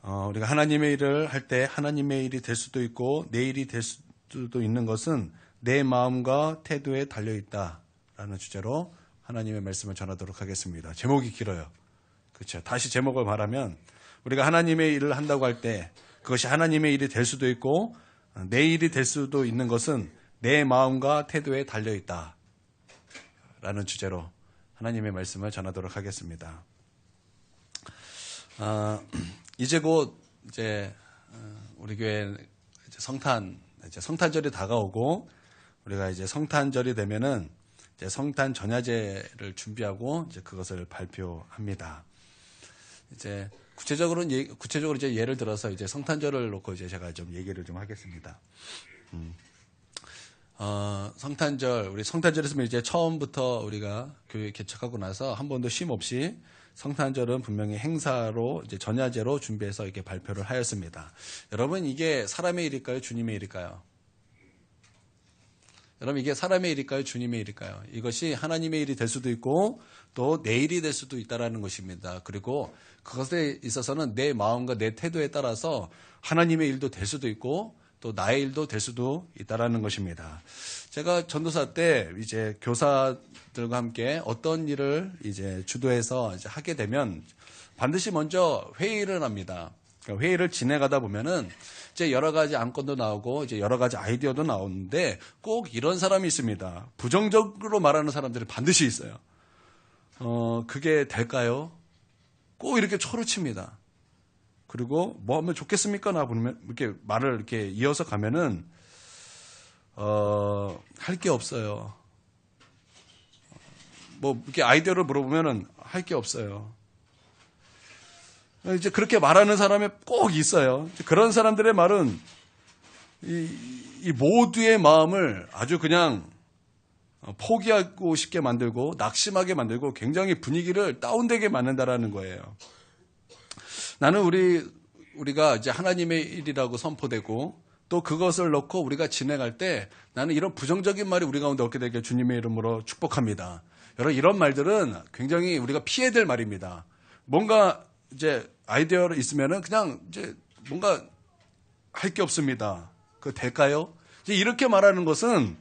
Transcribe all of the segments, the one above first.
우리가 하나님의 일을 할 때 하나님의 일이 될 수도 있고 내 일이 될 수도 있는 것은 내 마음과 태도에 달려있다라는 주제로 하나님의 말씀을 전하도록 하겠습니다. 제목이 길어요. 그렇죠. 다시 제목을 말하면 우리가 하나님의 일을 한다고 할 때 그것이 하나님의 일이 될 수도 있고 내 일이 될 수도 있는 것은 내 마음과 태도에 달려있다 라는 주제로 하나님의 말씀을 전하도록 하겠습니다. 이제 곧 우리 교회 성탄절이 다가오고 우리가 이제 성탄절이 되면은 이제 성탄 전야제를 준비하고 이제 그것을 발표합니다. 이제 구체적으로 이제 예를 들어서 이제 성탄절을 놓고 이제 제가 좀 얘기를 좀 하겠습니다. 우리 성탄절에서 이제 처음부터 우리가 교회 개척하고 나서 한 번도 쉼 없이 성탄절은 분명히 행사로 이제 전야제로 준비해서 이렇게 발표를 하였습니다. 여러분 이게 사람의 일일까요? 주님의 일일까요? 여러분 이게 사람의 일일까요? 주님의 일일까요? 이것이 하나님의 일이 될 수도 있고 또 내 일이 될 수도 있다라는 것입니다. 그리고 그것에 있어서는 내 마음과 내 태도에 따라서 하나님의 일도 될 수도 있고 또 나의 일도 될 수도 있다라는 것입니다. 제가 전도사 때 이제 교사들과 함께 어떤 일을 이제 주도해서 이제 하게 되면 반드시 먼저 회의를 합니다. 그러니까 회의를 진행하다 보면은 이제 여러 가지 안건도 나오고 이제 여러 가지 아이디어도 나오는데 꼭 이런 사람이 있습니다. 부정적으로 말하는 사람들이 반드시 있어요. 그게 될까요? 꼭 이렇게 초를 칩니다. 그리고 뭐 하면 좋겠습니까? 나 보면 이렇게 말을 이렇게 이어서 가면은 할 게 없어요. 뭐 이렇게 아이디어를 물어보면은 할 게 없어요. 이제 그렇게 말하는 사람이 꼭 있어요. 그런 사람들의 말은 이 모두의 마음을 아주 그냥 포기하고 싶게 만들고 낙심하게 만들고 굉장히 분위기를 다운되게 만든다라는 거예요. 나는 우리가 이제 하나님의 일이라고 선포되고 또 그것을 놓고 우리가 진행할 때 나는 이런 부정적인 말이 우리 가운데 없게 되게 주님의 이름으로 축복합니다. 여러분 이런 말들은 굉장히 우리가 피해야 될 말입니다. 뭔가 이제 아이디어가 있으면은 그냥 이제 뭔가 할 게 없습니다. 그거 될까요? 이제 이렇게 말하는 것은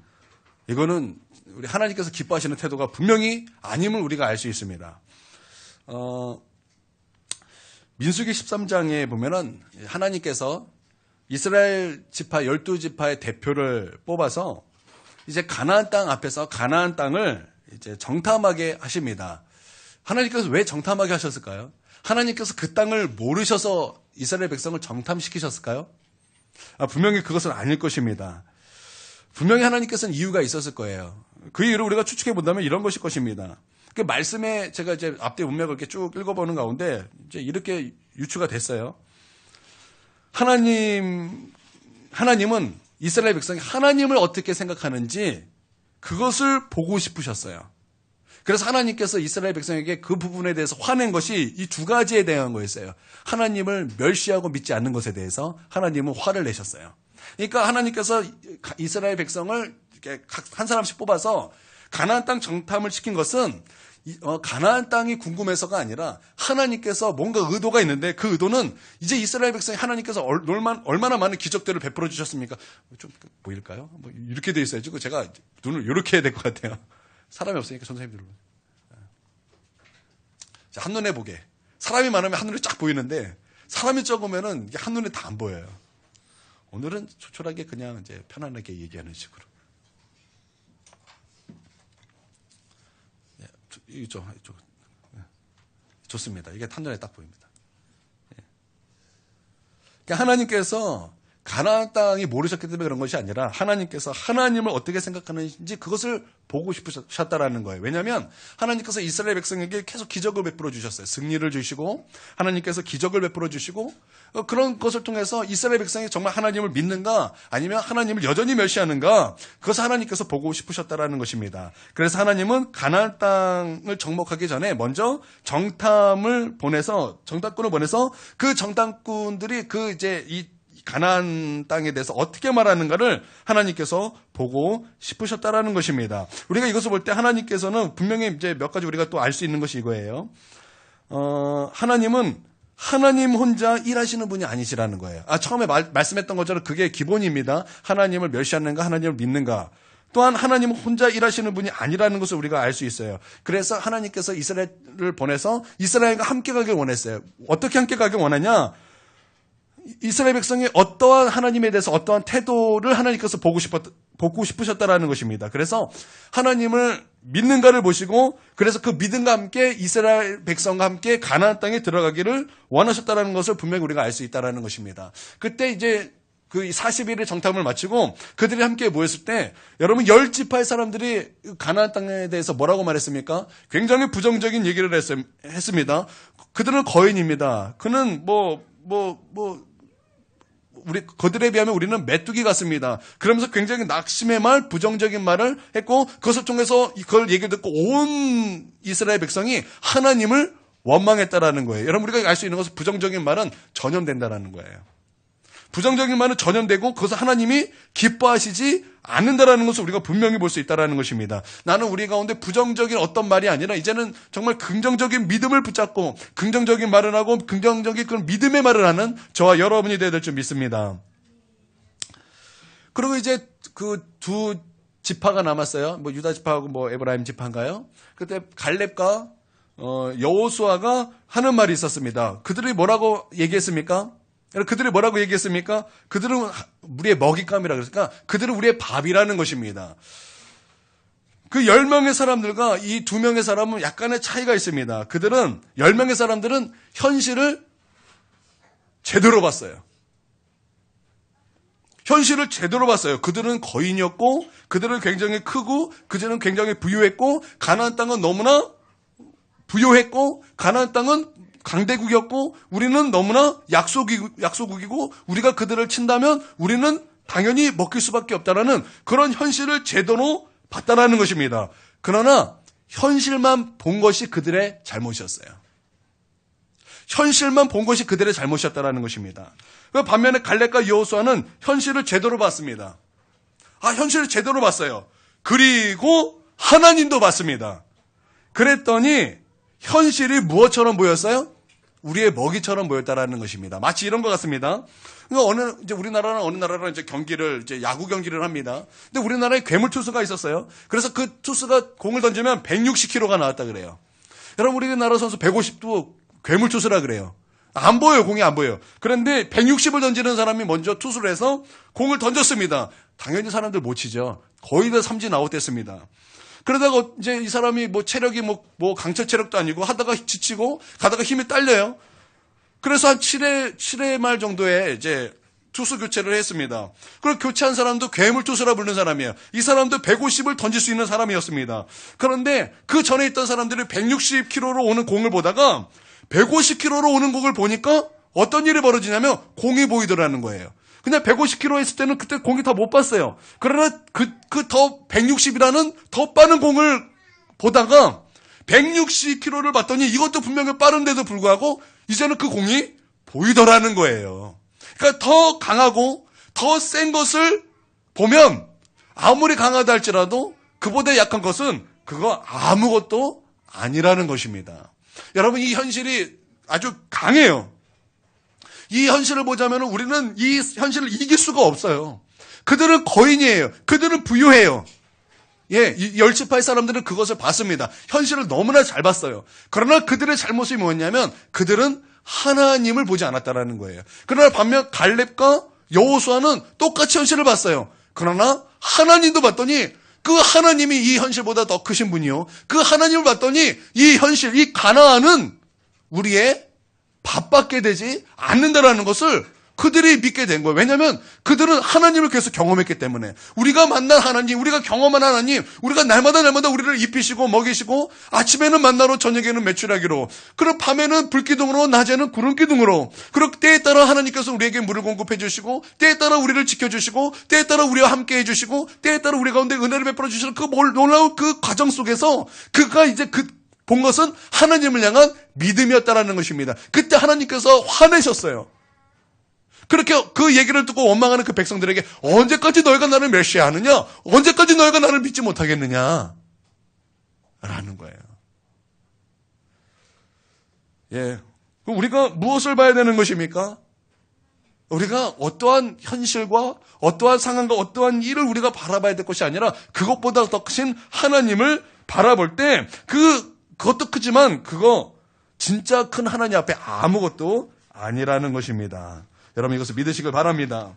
이거는 우리 하나님께서 기뻐하시는 태도가 분명히 아님을 우리가 알 수 있습니다. 민수기 13장에 보면은 하나님께서 이스라엘 지파 12지파의 대표를 뽑아서 이제 가나안 땅 앞에서 가나안 땅을 이제 정탐하게 하십니다. 하나님께서 왜 정탐하게 하셨을까요? 하나님께서 그 땅을 모르셔서 이스라엘 백성을 정탐시키셨을까요? 분명히 그것은 아닐 것입니다. 분명히 하나님께서는 이유가 있었을 거예요. 그 이유를 우리가 추측해 본다면 이런 것일 것입니다. 그 말씀에 제가 이제 앞뒤 문맥을 이렇게 쭉 읽어보는 가운데 이제 이렇게 유추가 됐어요. 하나님은 이스라엘 백성이 하나님을 어떻게 생각하는지 그것을 보고 싶으셨어요. 그래서 하나님께서 이스라엘 백성에게 그 부분에 대해서 화낸 것이 이 두 가지에 대한 거였어요. 하나님을 멸시하고 믿지 않는 것에 대해서 하나님은 화를 내셨어요. 그러니까 하나님께서 이스라엘 백성을 이렇게 한 사람씩 뽑아서 가나안 땅 정탐을 시킨 것은 가나안 땅이 궁금해서가 아니라 하나님께서 뭔가 의도가 있는데 그 의도는 이제 이스라엘 백성이 하나님께서 얼마나 많은 기적들을 베풀어 주셨습니까? 좀 보일까요? 뭐 이렇게 돼 있어야지. 제가 눈을 이렇게 해야 될 것 같아요. 사람이 없으니까 전사님들. 한눈에 보게. 사람이 많으면 한눈에 쫙 보이는데 사람이 적으면은 이게 한눈에 다 안 보여요. 오늘은 조촐하게 그냥 이제 편안하게 얘기하는 식으로. 이쪽. 좋습니다. 이게 한눈에 딱 보입니다. 그러니까 하나님께서 가나안 땅이 모르셨기 때문에 그런 것이 아니라 하나님께서 하나님을 어떻게 생각하는지 그것을 보고 싶으셨다라는 거예요. 왜냐하면 하나님께서 이스라엘 백성에게 계속 기적을 베풀어 주셨어요. 승리를 주시고 하나님께서 기적을 베풀어 주시고 그런 것을 통해서 이스라엘 백성이 정말 하나님을 믿는가 아니면 하나님을 여전히 멸시하는가 그것을 하나님께서 보고 싶으셨다라는 것입니다. 그래서 하나님은 가나안 땅을 정복하기 전에 먼저 정탐꾼을 보내서 그 정탐꾼들이 그 이제 이 가나안 땅에 대해서 어떻게 말하는가를 하나님께서 보고 싶으셨다라는 것입니다. 우리가 이것을 볼 때 하나님께서는 분명히 이제 몇 가지 우리가 또 알 수 있는 것이 이거예요. 하나님은 하나님 혼자 일하시는 분이 아니시라는 거예요. 처음에 말씀했던 것처럼 그게 기본입니다. 하나님을 멸시하는가, 하나님을 믿는가. 또한 하나님은 혼자 일하시는 분이 아니라는 것을 우리가 알 수 있어요. 그래서 하나님께서 이스라엘을 보내서 이스라엘과 함께 가길 원했어요. 어떻게 함께 가길 원하냐? 이스라엘 백성이 어떠한 하나님에 대해서 어떠한 태도를 하나님께서 보고 싶으셨다라는 것입니다. 그래서 하나님을 믿는가를 보시고 그래서 그 믿음과 함께 이스라엘 백성과 함께 가나안 땅에 들어가기를 원하셨다라는 것을 분명히 우리가 알 수 있다라는 것입니다. 그때 이제 그 40일의 정탐을 마치고 그들이 함께 모였을 때 여러분 10지파의 사람들이 가나안 땅에 대해서 뭐라고 말했습니까? 굉장히 부정적인 얘기를 했습니다. 그들은 거인입니다. 그는 그들에 비하면 우리는 메뚜기 같습니다. 그러면서 굉장히 낙심의 말, 부정적인 말을 했고 그것을 통해서 그걸 얘기를 듣고 온 이스라엘 백성이 하나님을 원망했다라는 거예요. 여러분 우리가 알 수 있는 것은 부정적인 말은 전염된다라는 거예요. 부정적인 말은 전염되고 그것을 하나님이 기뻐하시지 않는다라는 것을 우리가 분명히 볼 수 있다라는 것입니다. 나는 우리 가운데 부정적인 어떤 말이 아니라 이제는 정말 긍정적인 믿음을 붙잡고 긍정적인 말을 하고 긍정적인 그런 믿음의 말을 하는 저와 여러분이 되어야 될 줄 믿습니다. 그리고 이제 그 두 지파가 남았어요. 유다 지파하고 에브라임 지파인가요? 그때 갈렙과 여호수아가 하는 말이 있었습니다. 그들이 뭐라고 얘기했습니까? 그들이 뭐라고 얘기했습니까? 그들은 우리의 먹잇감이라 그랬으니까 그들은 우리의 밥이라는 것입니다. 그 10명의 사람들과 이 2명의 사람은 약간의 차이가 있습니다. 그들은 10명의 사람들은 현실을 제대로 봤어요. 현실을 제대로 봤어요. 그들은 거인이었고 그들은 굉장히 크고 그들은 굉장히 부유했고 가나안 땅은 너무나 부유했고 가나안 땅은 강대국이었고 우리는 너무나 약소국이고 우리가 그들을 친다면 우리는 당연히 먹힐 수밖에 없다라는 그런 현실을 제대로 봤다라는 것입니다. 그러나 현실만 본 것이 그들의 잘못이었어요. 현실만 본 것이 그들의 잘못이었다라는 것입니다. 반면에 갈렙과 여호수아는 현실을 제대로 봤습니다. 현실을 제대로 봤어요. 그리고 하나님도 봤습니다. 그랬더니 현실이 무엇처럼 보였어요? 우리의 먹이처럼 보였다라는 것입니다. 마치 이런 것 같습니다. 그러니까 이제 우리나라는 어느 나라랑 이제 경기를, 이제 야구 경기를 합니다. 근데 우리나라에 괴물 투수가 있었어요. 그래서 그 투수가 공을 던지면 160km가 나왔다 그래요. 여러분, 우리나라 선수 150도 괴물 투수라 그래요. 안 보여요. 공이 안 보여요. 그런데 160을 던지는 사람이 먼저 투수를 해서 공을 던졌습니다. 당연히 사람들 못 치죠. 거의 다 삼진 아웃됐습니다. 그러다가 이제 이 사람이 체력이 강철 체력도 아니고 하다가 지치고 가다가 힘이 딸려요. 그래서 한 7회 말 정도에 이제 투수 교체를 했습니다. 그리고 교체한 사람도 괴물 투수라 부르는 사람이에요. 이 사람도 150을 던질 수 있는 사람이었습니다. 그런데 그 전에 있던 사람들이 160km로 오는 공을 보다가 150km로 오는 공을 보니까 어떤 일이 벌어지냐면 공이 보이더라는 거예요. 그냥 150km 했을 때는 그때 공이 다 못 봤어요. 그러나 더 160이라는 더 빠른 공을 보다가 160km를 봤더니 이것도 분명히 빠른데도 불구하고 이제는 그 공이 보이더라는 거예요. 그러니까 더 강하고 더 센 것을 보면 아무리 강하다 할지라도 그보다 약한 것은 그거 아무것도 아니라는 것입니다. 여러분, 이 현실이 아주 강해요. 이 현실을 보자면 우리는 이 현실을 이길 수가 없어요. 그들은 거인이에요. 그들은 부유해요. 이 10지파의 사람들은 그것을 봤습니다. 현실을 너무나 잘 봤어요. 그러나 그들의 잘못이 뭐였냐면 그들은 하나님을 보지 않았다라는 거예요. 그러나 반면 갈렙과 여호수아는 똑같이 현실을 봤어요. 그러나 하나님도 봤더니 그 하나님이 이 현실보다 더 크신 분이요. 그 하나님을 봤더니 이 현실, 이 가나안은 우리의 밥밖에 되지 않는다라는 것을 그들이 믿게 된 거예요. 왜냐하면 그들은 하나님을 계속 경험했기 때문에. 우리가 만난 하나님, 우리가 경험한 하나님, 우리가 날마다 우리를 입히시고 먹이시고 아침에는 만나로 저녁에는 메추라기로, 그리고 밤에는 불기둥으로 낮에는 구름기둥으로, 그리고 때에 따라 하나님께서 우리에게 물을 공급해 주시고 때에 따라 우리를 지켜주시고 때에 따라 우리와 함께 해주시고 때에 따라 우리 가운데 은혜를 베풀어 주시는 그 놀라운 그 과정 속에서 그가 이제 본 것은 하나님을 향한 믿음이었다라는 것입니다. 그때 하나님께서 화내셨어요. 그렇게 그 얘기를 듣고 원망하는 그 백성들에게 언제까지 너희가 나를 멸시하느냐? 언제까지 너희가 나를 믿지 못하겠느냐? 라는 거예요. 우리가 무엇을 봐야 되는 것입니까? 우리가 어떠한 현실과 어떠한 상황과 어떠한 일을 우리가 바라봐야 될 것이 아니라 그것보다 더 크신 하나님을 바라볼 때 그것도 크지만 그거 진짜 큰 하나님 앞에 아무것도 아니라는 것입니다. 여러분 이것을 믿으시길 바랍니다.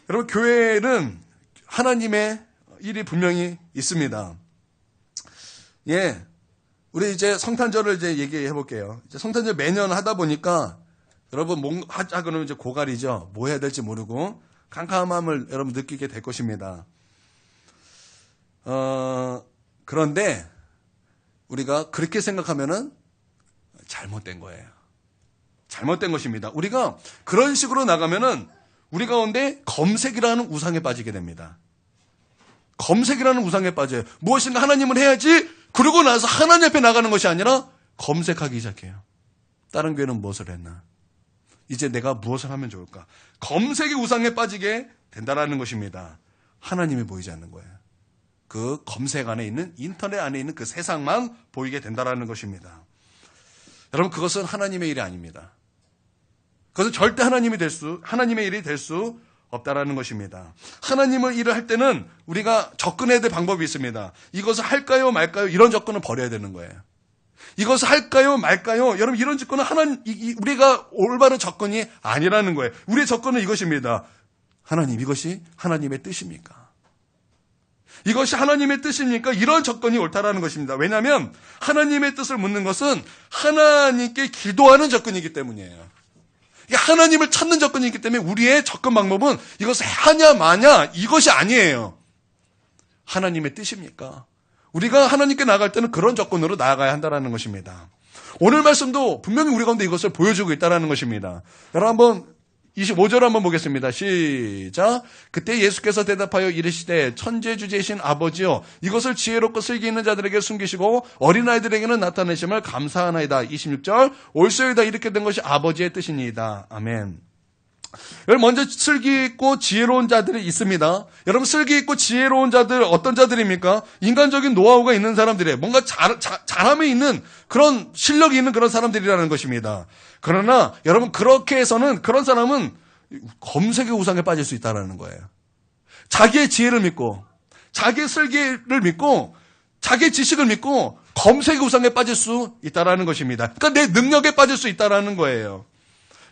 여러분 교회는 하나님의 일이 분명히 있습니다. 예, 우리 이제 성탄절을 이제 얘기해 볼게요. 이제 성탄절 매년 하다 보니까 여러분 뭔가 하자 그러면 이제 고갈이죠. 뭐 해야 될지 모르고 캄캄함을 여러분 느끼게 될 것입니다. 그런데 우리가 그렇게 생각하면은 잘못된 거예요. 잘못된 것입니다. 우리가 그런 식으로 나가면은 우리 가운데 검색이라는 우상에 빠지게 됩니다. 검색이라는 우상에 빠져요. 무엇인가 하나님을 해야지 그러고 나서 하나님 앞에 나가는 것이 아니라 검색하기 시작해요. 다른 교회는 무엇을 했나? 이제 내가 무엇을 하면 좋을까? 검색의 우상에 빠지게 된다는 것입니다. 하나님이 보이지 않는 거예요. 그 검색 안에 있는 인터넷 안에 있는 그 세상만 보이게 된다는 것입니다. 여러분 그것은 하나님의 일이 아닙니다. 그것은 절대 하나님의 일이 될 수 없다라는 것입니다. 하나님의 일을 할 때는 우리가 접근해야 될 방법이 있습니다. 이것을 할까요 말까요? 이런 접근은 버려야 되는 거예요. 이것을 할까요 말까요? 여러분 이런 접근은 우리가 올바른 접근이 아니라는 거예요. 우리의 접근은 이것입니다. 하나님 이것이 하나님의 뜻입니까? 이것이 하나님의 뜻입니까? 이런 접근이 옳다라는 것입니다. 왜냐하면 하나님의 뜻을 묻는 것은 하나님께 기도하는 접근이기 때문이에요. 하나님을 찾는 접근이기 때문에 우리의 접근 방법은 이것을 하냐 마냐 이것이 아니에요. 하나님의 뜻입니까? 우리가 하나님께 나아갈 때는 그런 접근으로 나아가야 한다는 것입니다. 오늘 말씀도 분명히 우리 가운데 이것을 보여주고 있다는 것입니다. 여러분 한번 25절 한번 보겠습니다. 시작. 그때 예수께서 대답하여 이르시되 천재주제이신 아버지여 이것을 지혜롭고 슬기 있는 자들에게 숨기시고 어린아이들에게는 나타내심을 감사하나이다. 26절 올소이다 이렇게 된 것이 아버지의 뜻이니이다. 아멘. 여러분 먼저 슬기 있고 지혜로운 자들이 있습니다. 여러분 슬기 있고 지혜로운 자들 어떤 자들입니까? 인간적인 노하우가 있는 사람들이에요. 뭔가 잘함이 있는 그런 실력이 있는 그런 사람들이라는 것입니다. 그러나 여러분 그렇게 해서는 그런 사람은 검색의 우상에 빠질 수 있다는 거예요. 자기의 지혜를 믿고 자기의 슬기를 믿고 자기의 지식을 믿고 검색의 우상에 빠질 수 있다는 것입니다. 그러니까 내 능력에 빠질 수 있다는 거예요.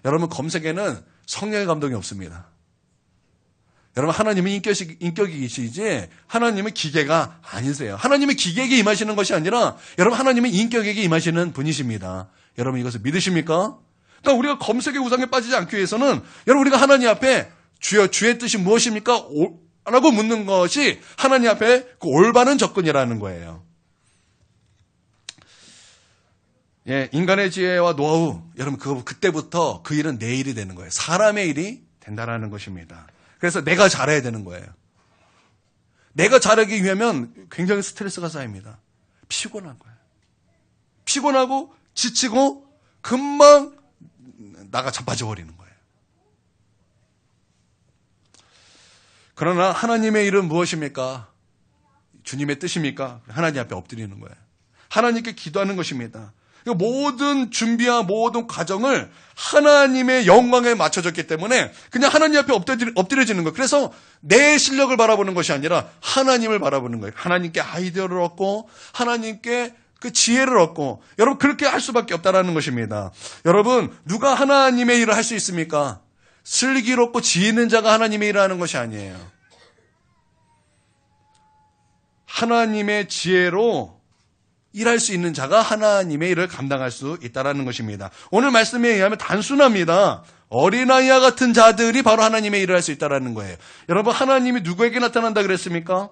여러분 검색에는 성령의 감동이 없습니다. 여러분 하나님은 인격이시지 하나님은 기계가 아니세요. 하나님은 기계에게 임하시는 것이 아니라 여러분 하나님은 인격에게 임하시는 분이십니다. 여러분 이것을 믿으십니까? 그러니까 우리가 검색의 우상에 빠지지 않기 위해서는 여러분 우리가 하나님 앞에 주여 주의 뜻이 무엇입니까? 라고 묻는 것이 하나님 앞에 그 올바른 접근이라는 거예요. 예, 인간의 지혜와 노하우, 여러분 그때부터 그 일은 내 일이 되는 거예요. 사람의 일이 된다라는 것입니다. 그래서 내가 잘해야 되는 거예요. 내가 잘하기 위하면 굉장히 스트레스가 쌓입니다. 피곤한 거예요. 피곤하고 지치고 금방 나가 자빠져 버리는 거예요. 그러나 하나님의 일은 무엇입니까? 주님의 뜻입니까? 하나님 앞에 엎드리는 거예요. 하나님께 기도하는 것입니다. 모든 준비와 모든 과정을 하나님의 영광에 맞춰졌기 때문에 그냥 하나님 앞에 엎드려지는 거예요. 그래서 내 실력을 바라보는 것이 아니라 하나님을 바라보는 거예요. 하나님께 아이디어를 얻고 하나님께 그 지혜를 얻고 여러분 그렇게 할 수밖에 없다는 것입니다. 여러분 누가 하나님의 일을 할 수 있습니까? 슬기롭고 지혜 있는 자가 하나님의 일을 하는 것이 아니에요. 하나님의 지혜로 일할 수 있는 자가 하나님의 일을 감당할 수 있다는 것입니다. 오늘 말씀에 의하면 단순합니다. 어린아이와 같은 자들이 바로 하나님의 일을 할 수 있다는 거예요. 여러분 하나님이 누구에게 나타난다 그랬습니까?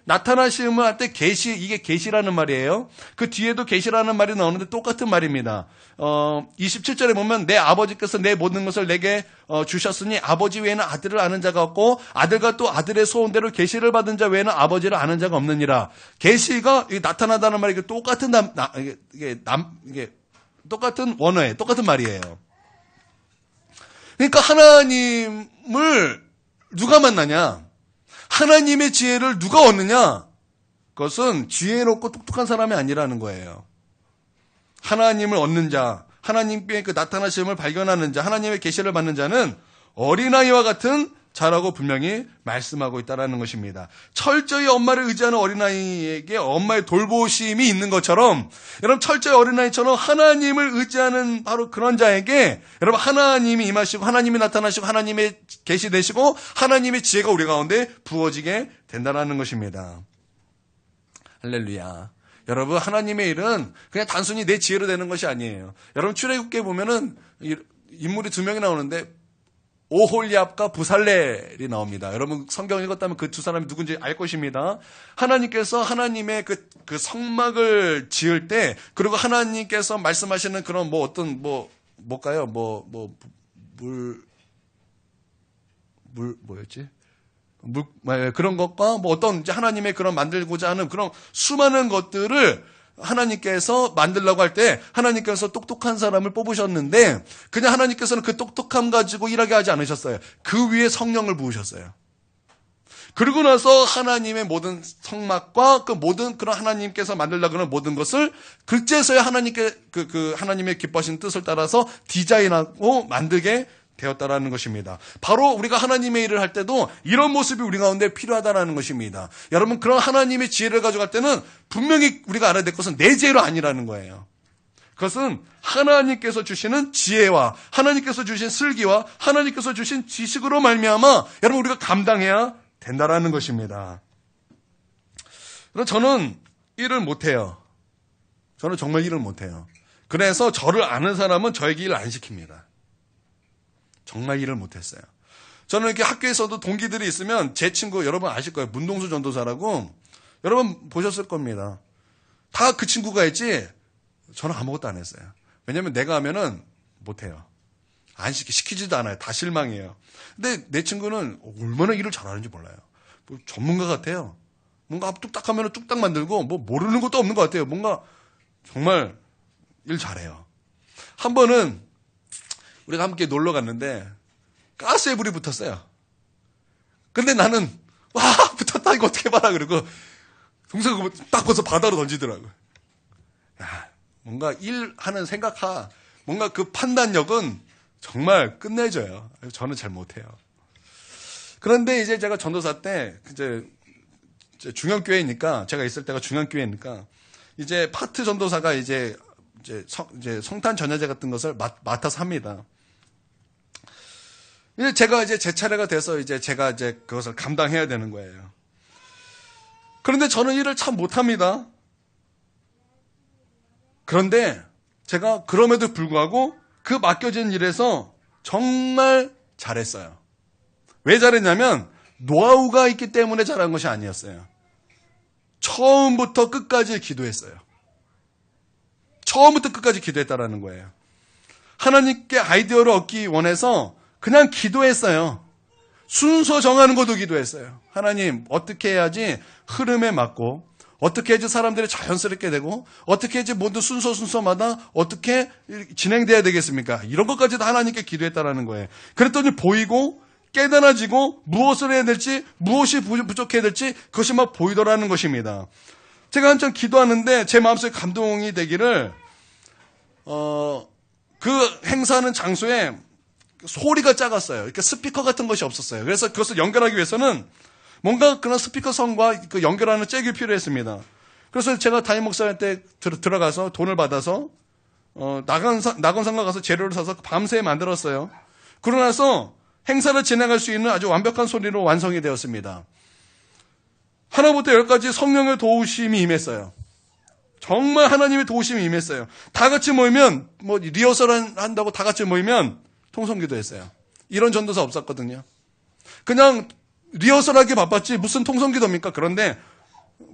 나타나시면 할 때 계시, 이게 계시라는 말이에요. 그 뒤에도 계시라는 말이 나오는데 똑같은 말입니다. 27절에 보면 내 아버지께서 내 모든 것을 내게 주셨으니 아버지 외에는 아들을 아는 자가 없고 아들과 또 아들의 소원대로 계시를 받은 자 외에는 아버지를 아는 자가 없느니라. 계시가 나타나다는 말이 똑같은 이게 똑같은 원어예요. 똑같은 말이에요. 그러니까 하나님을 누가 만나냐? 하나님의 지혜를 누가 얻느냐? 그것은 지혜롭고 똑똑한 사람이 아니라는 거예요. 하나님을 얻는 자, 하나님의 그 나타나심을 발견하는 자, 하나님의 계시를 받는 자는 어린아이와 같은 자라고 분명히 말씀하고 있다는 것입니다. 철저히 엄마를 의지하는 어린아이에게 엄마의 돌보심이 있는 것처럼 여러분 철저히 어린아이처럼 하나님을 의지하는 바로 그런 자에게 여러분 하나님이 임하시고 하나님이 나타나시고 하나님의 계시되시고 하나님의 지혜가 우리 가운데 부어지게 된다는 것입니다. 할렐루야. 여러분 하나님의 일은 그냥 단순히 내 지혜로 되는 것이 아니에요. 여러분 출애굽기에 보면은 인물이 두 명이 나오는데 오홀리압과 부살렐이 나옵니다. 여러분 성경 읽었다면 그 두 사람이 누군지 알 것입니다. 하나님께서 하나님의 그 성막을 지을 때 그리고 하나님께서 말씀하시는 그런 뭘까요? 뭐였지? 그런 것과 어떤 이제 하나님의 그런 만들고자 하는 그런 수많은 것들을 하나님께서 만들려고 할 때 하나님께서 똑똑한 사람을 뽑으셨는데 그냥 하나님께서는 그 똑똑함 가지고 일하게 하지 않으셨어요. 그 위에 성령을 부으셨어요. 그리고 나서 하나님의 모든 성막과 그 모든 그런 하나님께서 만들려고 하는 모든 것을 그제서야 하나님께 하나님의 기뻐하신 뜻을 따라서 디자인하고 만들게 되었다라는 것입니다. 바로 우리가 하나님의 일을 할 때도 이런 모습이 우리 가운데 필요하다라는 것입니다. 여러분 그런 하나님의 지혜를 가져갈 때는 분명히 우리가 알아야 될 것은 내 지혜로 아니라는 거예요. 그것은 하나님께서 주시는 지혜와 하나님께서 주신 슬기와 하나님께서 주신 지식으로 말미암아 여러분 우리가 감당해야 된다라는 것입니다. 저는 일을 못해요. 저는 정말 일을 못해요. 그래서 저를 아는 사람은 저에게 일을 안 시킵니다. 정말 일을 못했어요. 저는 이렇게 학교에서도 동기들이 있으면 제 친구 여러분 아실 거예요. 문동수 전도사라고 여러분 보셨을 겁니다. 다 그 친구가 했지 저는 아무것도 안 했어요. 왜냐하면 내가 하면은 못해요. 시키지도 않아요. 다 실망이에요. 근데 내 친구는 얼마나 일을 잘하는지 몰라요. 뭐 전문가 같아요. 뭔가 뚝딱 하면 뚝딱 만들고 뭐 모르는 것도 없는 것 같아요. 뭔가 정말 일 잘해요. 한 번은 우리가 함께 놀러 갔는데 가스에 불이 붙었어요. 근데 나는 와 붙었다 이거 어떻게 봐라 그러고 동생 그거 딱 벗어 바다로 던지더라고요. 야, 뭔가 일하는 뭔가 그 판단력은 정말 끝내줘요. 저는 잘 못해요. 그런데 이제 제가 전도사 때 이제 중앙교회니까 제가 있을 때가 중앙교회니까 이제 파트 전도사가 이제 성탄 전야제 같은 것을 맡아서 합니다. 제가 이제 제 차례가 돼서 제가 그것을 감당해야 되는 거예요. 그런데 저는 일을 참 못합니다. 그런데 제가 그럼에도 불구하고 그 맡겨진 일에서 정말 잘했어요. 왜 잘했냐면 노하우가 있기 때문에 잘한 것이 아니었어요. 처음부터 끝까지 기도했어요. 처음부터 끝까지 기도했다라는 거예요. 하나님께 아이디어를 얻기 원해서 그냥 기도했어요. 순서 정하는 것도 기도했어요. 하나님 어떻게 해야지 흐름에 맞고 어떻게 해야지 사람들이 자연스럽게 되고 어떻게 해야지 모든 순서마다 어떻게 진행돼야 되겠습니까? 이런 것까지도 하나님께 기도했다라는 거예요. 그랬더니 보이고 깨달아지고 무엇을 해야 될지 무엇이 부족해야 될지 그것이 막 보이더라는 것입니다. 제가 한참 기도하는데 제 마음속에 감동이 되기를 그 행사하는 장소에 소리가 작았어요. 이렇게 스피커 같은 것이 없었어요. 그래서 그것을 연결하기 위해서는 뭔가 그런 스피커선과 그 연결하는 잭이 필요했습니다. 그래서 제가 담임 목사한테 들어가서 돈을 받아서 낙원상가 가서 재료를 사서 밤새 만들었어요. 그러고 나서 행사를 진행할 수 있는 아주 완벽한 소리로 완성이 되었습니다. 하나부터 열까지 성령의 도우심이 임했어요. 정말 하나님의 도우심이 임했어요. 다 같이 모이면 리허설 한다고 다 같이 모이면 통성기도 했어요. 이런 전도사 없었거든요. 그냥 리허설하기 바빴지 무슨 통성기도입니까? 그런데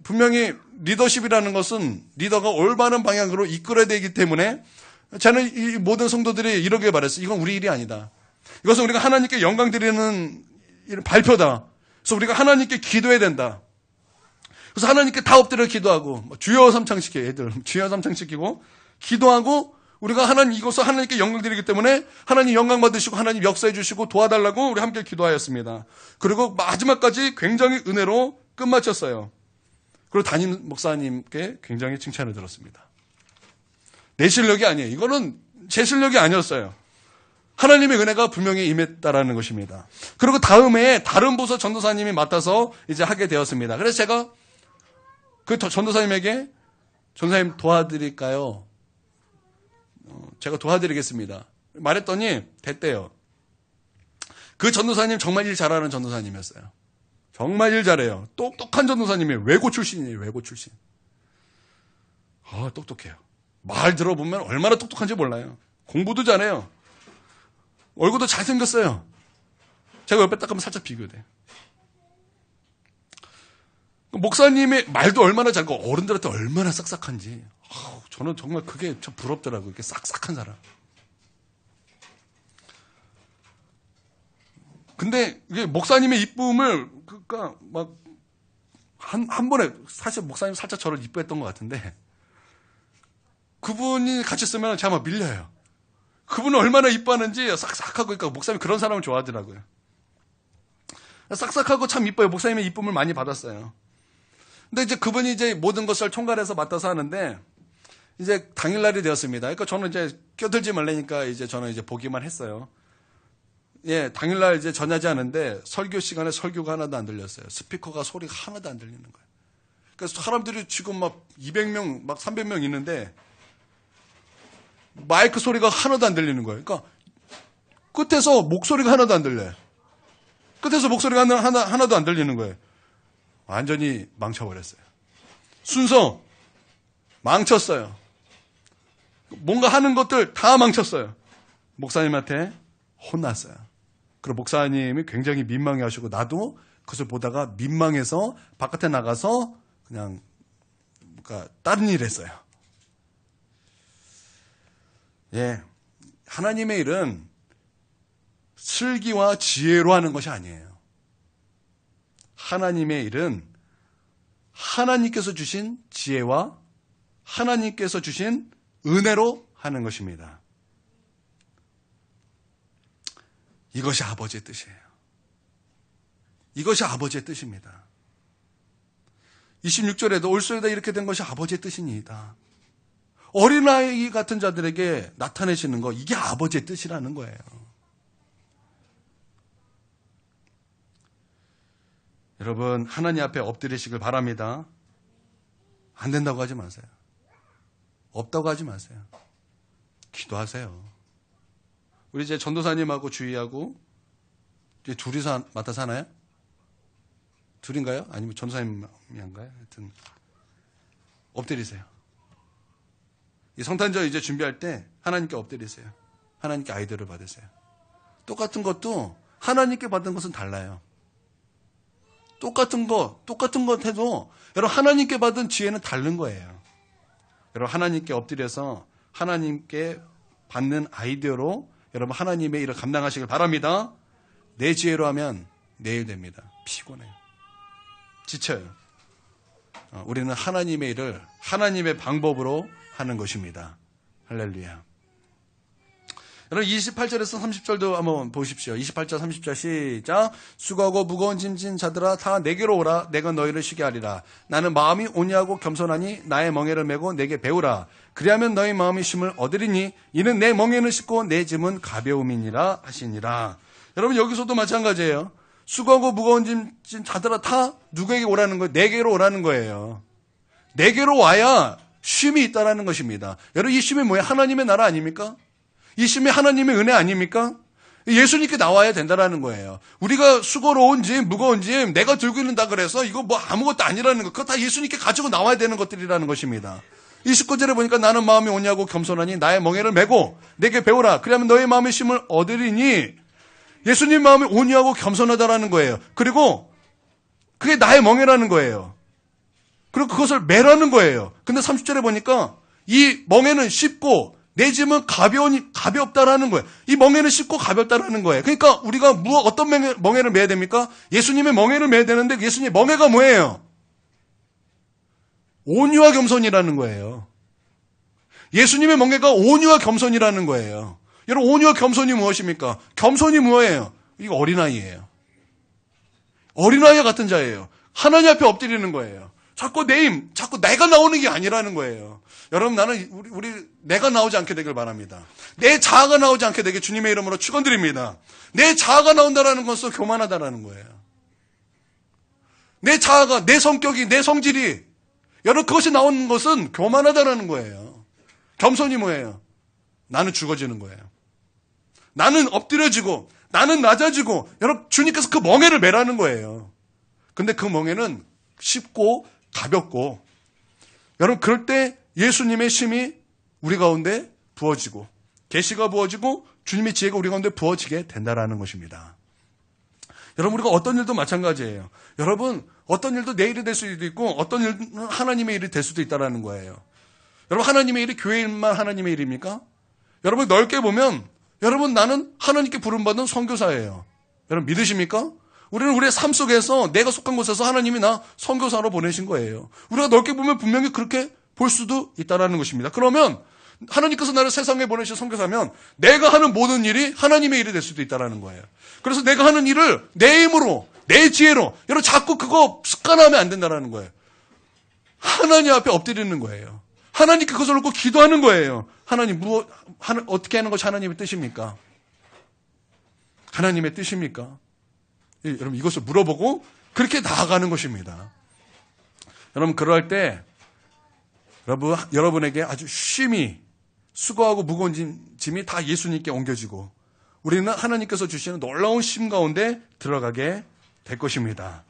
분명히 리더십이라는 것은 리더가 올바른 방향으로 이끌어야 되기 때문에 저는 이 모든 성도들이 이러길 바랬어요. 이건 우리 일이 아니다. 이것은 우리가 하나님께 영광 드리는 발표다. 그래서 우리가 하나님께 기도해야 된다. 그래서 하나님께 다 엎드려 기도하고 주여 삼창시켜 애들 주여 삼창시키고 기도하고 우리가 이것을 하나님께 영광 드리기 때문에 하나님 영광 받으시고 하나님 역사해 주시고 도와달라고 우리 함께 기도하였습니다. 그리고 마지막까지 굉장히 은혜로 끝마쳤어요. 그리고 담임 목사님께 굉장히 칭찬을 들었습니다. 내 실력이 아니에요. 이거는 제 실력이 아니었어요. 하나님의 은혜가 분명히 임했다라는 것입니다. 그리고 다음에 다른 부서 전도사님이 맡아서 이제 하게 되었습니다. 그래서 제가 그 전도사님에게 전도사님 도와드릴까요? 제가 도와드리겠습니다. 말했더니 됐대요. 그 전도사님 정말 일 잘하는 전도사님이었어요. 정말 일 잘해요. 똑똑한 전도사님이에요. 외고 출신이에요. 외고 출신. 똑똑해요. 말 들어보면 얼마나 똑똑한지 몰라요. 공부도 잘해요. 얼굴도 잘생겼어요. 제가 옆에 딱 하면 살짝 비교돼. 목사님의 말도 얼마나 잘고 어른들한테 얼마나 싹싹한지. 저는 정말 그게 참 부럽더라고요. 이렇게 싹싹한 사람. 근데 이게 목사님의 이쁨을 그러니까 막 한 번에 사실 목사님 살짝 저를 이뻐했던 것 같은데 그분이 같이 쓰면 제가 막 밀려요. 그분은 얼마나 이뻐하는지 싹싹하고 그러니까 목사님이 그런 사람을 좋아하더라고요. 싹싹하고 참 이뻐요. 목사님의 이쁨을 많이 받았어요. 근데 이제 그분이 이제 모든 것을 총괄해서 맡아서 하는데 이제 당일날이 되었습니다. 그러니까 저는 이제 껴들지 말라니까 이제 저는 이제 보기만 했어요. 예, 당일날 이제 전하지 않은데 설교 시간에 설교가 하나도 안 들렸어요. 스피커가 소리가 하나도 안 들리는 거예요. 그래서 사람들이 지금 막 200명, 막 300명 있는데 마이크 소리가 하나도 안 들리는 거예요. 그러니까 끝에서 목소리가 하나도 안 들려요. 끝에서 목소리가 하나도 안 들리는 거예요. 완전히 망쳐버렸어요. 순서 망쳤어요. 뭔가 하는 것들 다 망쳤어요. 목사님한테 혼났어요. 그리고 목사님이 굉장히 민망해하시고 나도 그것을 보다가 민망해서 바깥에 나가서 그냥 그러니까 다른 일 했어요. 예, 하나님의 일은 슬기와 지혜로 하는 것이 아니에요. 하나님의 일은 하나님께서 주신 지혜와 하나님께서 주신 은혜로 하는 것입니다. 이것이 아버지의 뜻이에요. 이것이 아버지의 뜻입니다. 26절에도 올소이다 이렇게 된 것이 아버지의 뜻이니이다. 어린아이 같은 자들에게 나타내시는 거 이게 아버지의 뜻이라는 거예요. 여러분 하나님 앞에 엎드리시길 바랍니다. 안 된다고 하지 마세요. 없다고 하지 마세요. 기도하세요. 우리 이제 전도사님하고 주희하고 이제 둘이서 맡아서 하나요? 둘인가요? 아니면 전도사님이 한가요? 하여튼 엎드리세요. 이 성탄절 이제 준비할 때 하나님께 엎드리세요. 하나님께 아이디어를 받으세요. 똑같은 것도 하나님께 받은 것은 달라요. 똑같은 것 해도 여러분 하나님께 받은 지혜는 다른 거예요. 여러분 하나님께 엎드려서 하나님께 받는 아이디어로 여러분 하나님의 일을 감당하시길 바랍니다. 내 지혜로 하면 내일 됩니다. 피곤해요. 지쳐요. 우리는 하나님의 일을 하나님의 방법으로 하는 것입니다. 할렐루야. 여러분 28절에서 30절도 한번 보십시오. 28절 30절 시작. 수고하고 무거운 짐진 자들아 다 내게로 오라. 내가 너희를 쉬게 하리라. 나는 마음이 온유하고 겸손하니 나의 멍에를 메고 내게 배우라. 그리하면 너희 마음이 쉼을 얻으리니 이는 내 멍에는 쉽고 내 짐은 가벼움이니라 하시니라. 여러분 여기서도 마찬가지예요. 수고하고 무거운 짐진 자들아 다 누구에게 오라는 거예요? 내게로 오라는 거예요. 내게로 와야 쉼이 있다라는 것입니다. 여러분 이 쉼이 뭐예요? 하나님의 나라 아닙니까? 이 쉼이 하나님의 은혜 아닙니까? 예수님께 나와야 된다라는 거예요. 우리가 수고로운 짐, 무거운 짐, 내가 들고 있는다 그래서 이거 뭐 아무것도 아니라는 거, 그거 다 예수님께 가지고 나와야 되는 것들이라는 것입니다. 29절에 보니까 나는 마음이 온유하고 겸손하니 나의 멍에를 메고 내게 배우라. 그러면 너의 마음의 쉼을 얻으리니 예수님 마음이 온유하고 겸손하다라는 거예요. 그리고 그게 나의 멍에라는 거예요. 그리고 그것을 매라는 거예요. 근데 30절에 보니까 이 멍에는 쉽고 내 짐은 가볍다라는 거예요. 이 멍에는 쉽고 가볍다라는 거예요. 그러니까 우리가 어떤 멍에를 매야 됩니까? 예수님의 멍에를 매야 되는데 예수님의 멍에가 뭐예요? 온유와 겸손이라는 거예요. 예수님의 멍에가 온유와 겸손이라는 거예요. 여러분 온유와 겸손이 무엇입니까? 겸손이 뭐예요? 이거 어린아이예요. 어린아이와 같은 자예요. 하나님 앞에 엎드리는 거예요. 자꾸 내 힘, 자꾸 내가 나오는 게 아니라는 거예요. 여러분, 나는 우리 내가 나오지 않게 되길 바랍니다. 내 자아가 나오지 않게 되게 주님의 이름으로 축원드립니다. 내 자아가 나온다라는 것은 교만하다라는 거예요. 내 자아가, 내 성격이, 내 성질이, 여러분, 그것이 나오는 것은 교만하다라는 거예요. 겸손이 뭐예요? 나는 죽어지는 거예요. 나는 엎드려지고, 나는 낮아지고, 여러분, 주님께서 그 멍에를 매라는 거예요. 근데 그 멍에는 쉽고 가볍고, 여러분, 그럴 때 예수님의 심이 우리 가운데 부어지고, 계시가 부어지고, 주님의 지혜가 우리 가운데 부어지게 된다라는 것입니다. 여러분, 우리가 어떤 일도 마찬가지예요. 여러분, 어떤 일도 내 일이 될 수도 있고, 어떤 일은 하나님의 일이 될 수도 있다는 거예요. 여러분, 하나님의 일이 교회 일만 하나님의 일입니까? 여러분, 넓게 보면, 여러분, 나는 하나님께 부름받은 선교사예요. 여러분, 믿으십니까? 우리는 우리의 삶 속에서 내가 속한 곳에서 하나님이 나 선교사로 보내신 거예요. 우리가 넓게 보면 분명히 그렇게 볼 수도 있다는 것입니다. 그러면 하나님께서 나를 세상에 보내신 선교사면 내가 하는 모든 일이 하나님의 일이 될 수도 있다는 거예요. 그래서 내가 하는 일을 내 힘으로, 내 지혜로, 여러분 자꾸 그거 습관하면 안 된다는 거예요. 하나님 앞에 엎드리는 거예요. 하나님께 그것을 놓고 기도하는 거예요. 하나님, 어떻게 하는 것이 하나님의 뜻입니까? 하나님의 뜻입니까? 여러분, 이것을 물어보고 그렇게 나아가는 것입니다. 여러분, 그럴 때, 여러분에게 아주 쉼이, 수고하고 무거운 짐이 다 예수님께 옮겨지고, 우리는 하나님께서 주시는 놀라운 쉼 가운데 들어가게 될 것입니다.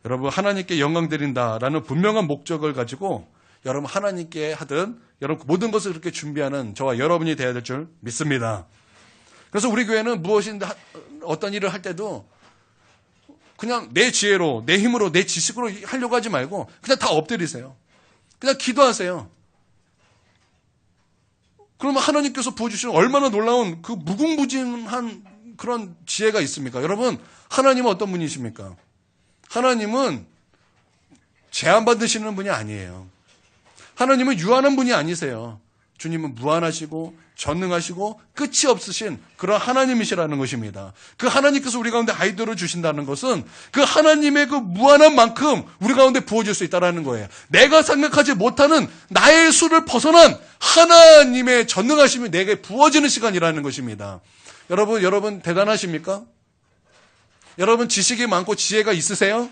여러분, 하나님께 영광 드린다라는 분명한 목적을 가지고 여러분 하나님께 하든 여러분 모든 것을 그렇게 준비하는 저와 여러분이 되어야 될 줄 믿습니다. 그래서 우리 교회는 무엇인데 어떤 일을 할 때도 그냥 내 지혜로, 내 힘으로, 내 지식으로 하려고 하지 말고 그냥 다 엎드리세요. 그냥 기도하세요. 그러면 하나님께서 부어주시는 얼마나 놀라운 그 무궁무진한 그런 지혜가 있습니까? 여러분, 하나님은 어떤 분이십니까? 하나님은 제한받으시는 분이 아니에요. 하나님은 유한한 분이 아니세요. 주님은 무한하시고 전능하시고 끝이 없으신 그런 하나님이시라는 것입니다. 그 하나님께서 우리 가운데 아이들을 주신다는 것은 그 하나님의 그 무한한 만큼 우리 가운데 부어질 수 있다는 거예요. 내가 생각하지 못하는 나의 수를 벗어난 하나님의 전능하심이 내게 부어지는 시간이라는 것입니다. 여러분 대단하십니까? 여러분 지식이 많고 지혜가 있으세요?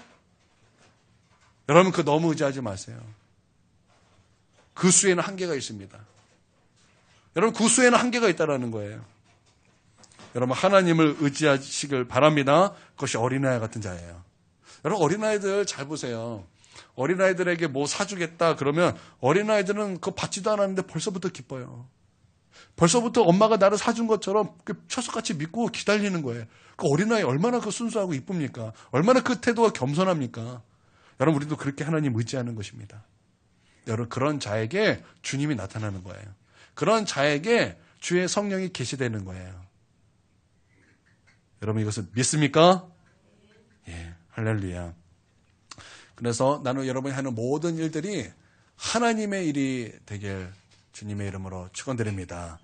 여러분 그거 너무 의지하지 마세요. 그 수에는 한계가 있습니다. 여러분 그 수에는 한계가 있다는 거예요. 여러분 하나님을 의지하시길 바랍니다. 그것이 어린아이 같은 자예요. 여러분 어린아이들 잘 보세요. 어린아이들에게 뭐 사주겠다 그러면 어린아이들은 그거 받지도 않았는데 벌써부터 기뻐요. 벌써부터 엄마가 나를 사준 것처럼 철석같이 믿고 기다리는 거예요. 그 어린아이 얼마나 그 순수하고 이쁩니까? 얼마나 그 태도가 겸손합니까? 여러분 우리도 그렇게 하나님 의지하는 것입니다. 여러분 그런 자에게 주님이 나타나는 거예요. 그런 자에게 주의 성령이 계시되는 거예요. 여러분 이것을 믿습니까? 예, 할렐루야. 그래서 나는 여러분이 하는 모든 일들이 하나님의 일이 되길 주님의 이름으로 축원드립니다.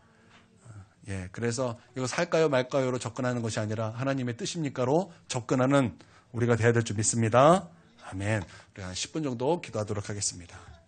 예, 그래서 이거 할까요 말까요로 접근하는 것이 아니라 하나님의 뜻입니까로 접근하는 우리가 되어야 될 줄 믿습니다. 아멘. 우리 한 10분 정도 기도하도록 하겠습니다.